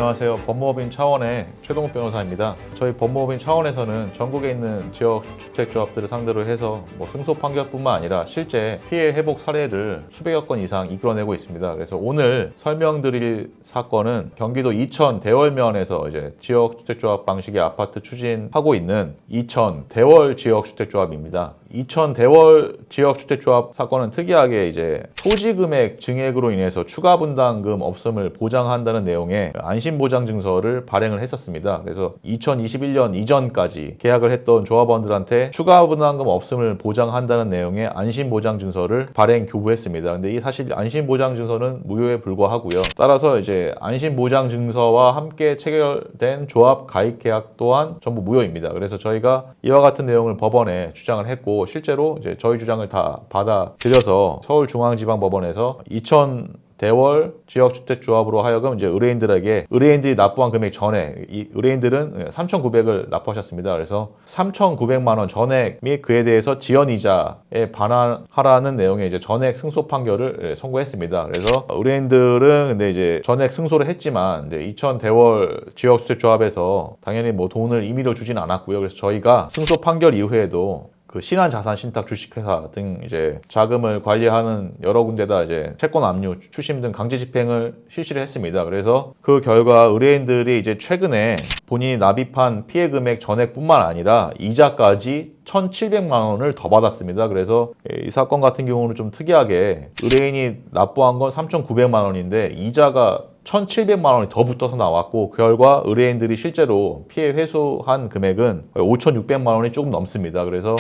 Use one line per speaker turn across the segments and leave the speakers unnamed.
안녕하세요. 법무법인 차원의 최동욱 변호사입니다. 저희 법무법인 차원에서는 전국에 있는 지역주택조합들을 상대로 해서 승소 판결뿐만 아니라 실제 피해 회복 사례를 수백여 건 이상 이끌어내고 있습니다. 그래서 오늘 설명드릴 사건은 경기도 이천 대월면에서 이제 지역주택조합 방식의 아파트 추진하고 있는 이천 대월 지역주택조합입니다. 이천 대월 지역주택조합 사건은 특이하게 이제 토지금액 증액으로 인해서 추가 분담금 없음을 보장한다는 내용의 안심보장증서를 발행을 했었습니다. 그래서 2021년 이전까지 계약을 했던 조합원들한테 추가 분담금 없음을 보장한다는 내용의 안심보장증서를 발행 교부했습니다. 근데 이 사실 안심보장증서는 무효에 불과하고요. 따라서 이제 안심보장증서와 함께 체결된 조합 가입 계약 또한 전부 무효입니다. 그래서 저희가 이와 같은 내용을 법원에 주장을 했고 실제로 이제 저희 주장을 다 받아들여서 서울중앙지방법원에서 이천 대월 지역주택조합으로 하여금 이제 의뢰인들이 납부한 금액 전액, 이 의뢰인들은 3,900을 납부하셨습니다. 그래서 3,900만 원 전액 및 그에 대해서 지연이자에 반환하라는 내용의 이제 전액 승소 판결을 선고했습니다. 그래서 의뢰인들은 근데 이제 전액 승소를 했지만 이제 이천 대월 지역주택조합에서 당연히 돈을 임의로 주진 않았고요. 그래서 저희가 승소 판결 이후에도 그 신한자산신탁 주식회사 등 이제 자금을 관리하는 여러 군데다 이제 채권 압류, 추심 등 강제 집행을 실시를 했습니다. 그래서 그 결과 의뢰인들이 이제 최근에 본인이 납입한 피해 금액 전액뿐만 아니라 이자까지 1,700만 원을 더 받았습니다. 그래서 이 사건 같은 경우는 좀 특이하게 의뢰인이 납부한 건 3,900만 원인데 이자가 1,700만 원이 더 붙어서 나왔고 그 결과 의뢰인들이 실제로 피해 회수한 금액은 5,600만 원이 조금 넘습니다. 그래서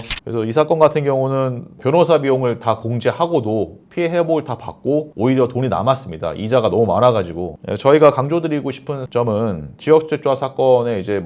이 사건 같은 경우는 변호사 비용을 다 공제하고도 피해 회복을 다 받고 오히려 돈이 남았습니다. 이자가 너무 많아가지고 저희가 강조드리고 싶은 점은 지역주택조합 사건에 이제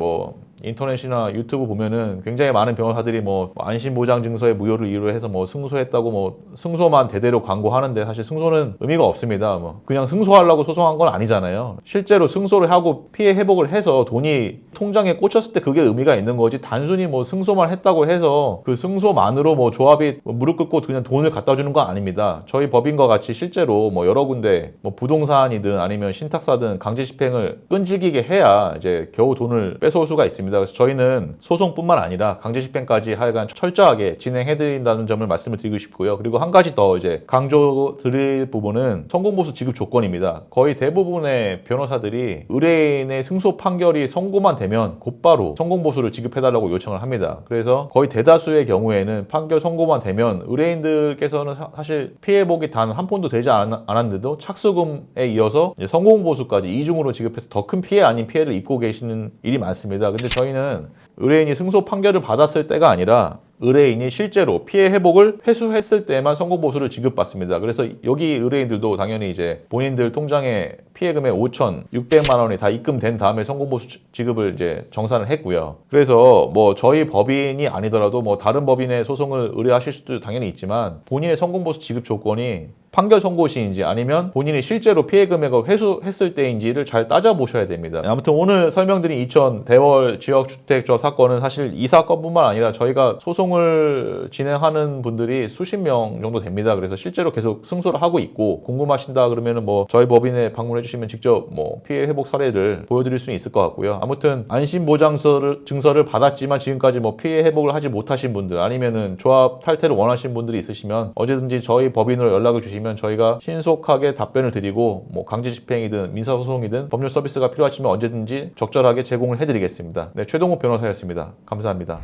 인터넷이나 유튜브 보면은 굉장히 많은 변호사들이 안심보장증서의 무효를 이유로 해서 승소했다고 승소만 대대로 광고하는데 사실 승소는 의미가 없습니다. 그냥 승소하려고 소송한 건 아니잖아요. 실제로 승소를 하고 피해 회복을 해서 돈이 통장에 꽂혔을 때 그게 의미가 있는 거지 단순히 승소만 했다고 해서 그 승소만으로 조합이 무릎 꿇고 그냥 돈을 갖다 주는 건 아닙니다. 저희 법인과 같이 실제로 여러 군데 부동산이든 아니면 신탁사든 강제 집행을 끈질기게 해야 이제 겨우 돈을 뺏어올 수가 있습니다. 그래서 저희는 소송뿐만 아니라 강제 집행까지 하여간 철저하게 진행해드린다는 점을 말씀을 드리고 싶고요. 그리고 한 가지 더 이제 강조드릴 부분은 성공보수 지급 조건입니다. 거의 대부분의 변호사들이 의뢰인의 승소 판결이 선고만 되면 곧바로 성공보수를 지급해달라고 요청을 합니다. 그래서 거의 대다수의 경우에는 판결 선고만 되면 의뢰인들께서는 사실 피해복이 단 한 푼도 되지 않았는데도 착수금에 이어서 성공보수까지 이중으로 지급해서 더 큰 피해 아닌 피해를 입고 계시는 일이 많습니다. 근데 저희는 의뢰인이 승소 판결을 받았을 때가 아니라 의뢰인이 실제로 피해 회복을 회수했을 때만 성공보수를 지급받습니다. 그래서 여기 의뢰인들도 당연히 이제 본인들 통장에 피해 금액 5,600만 원이 다 입금된 다음에 성공보수 지급을 이제 정산을 했고요. 그래서 저희 법인이 아니더라도 다른 법인의 소송을 의뢰하실 수도 당연히 있지만 본인의 성공보수 지급 조건이 판결 선고 시인지 아니면 본인이 실제로 피해 금액을 회수했을 때인지를 잘 따져보셔야 됩니다. 아무튼 오늘 설명드린 이천 대월 지역주택조합 사건은 사실 이 사건뿐만 아니라 저희가 소송을 진행하는 분들이 수십 명 정도 됩니다. 그래서 실제로 계속 승소를 하고 있고 궁금하신다 그러면은 저희 법인에 방문해 주시면 직접 피해 회복 사례를 보여드릴 수는 있을 것 같고요. 아무튼 안심보장증서를 받았지만 지금까지 피해 회복을 하지 못하신 분들 아니면은 조합 탈퇴를 원하시는 분들이 있으시면 언제든지 저희 법인으로 연락을 주시면 저희가 신속하게 답변을 드리고 강제 집행이든 민사소송이든 법률 서비스가 필요하시면 언제든지 적절하게 제공을 해드리겠습니다. 네, 최동욱 변호사였습니다. 감사합니다.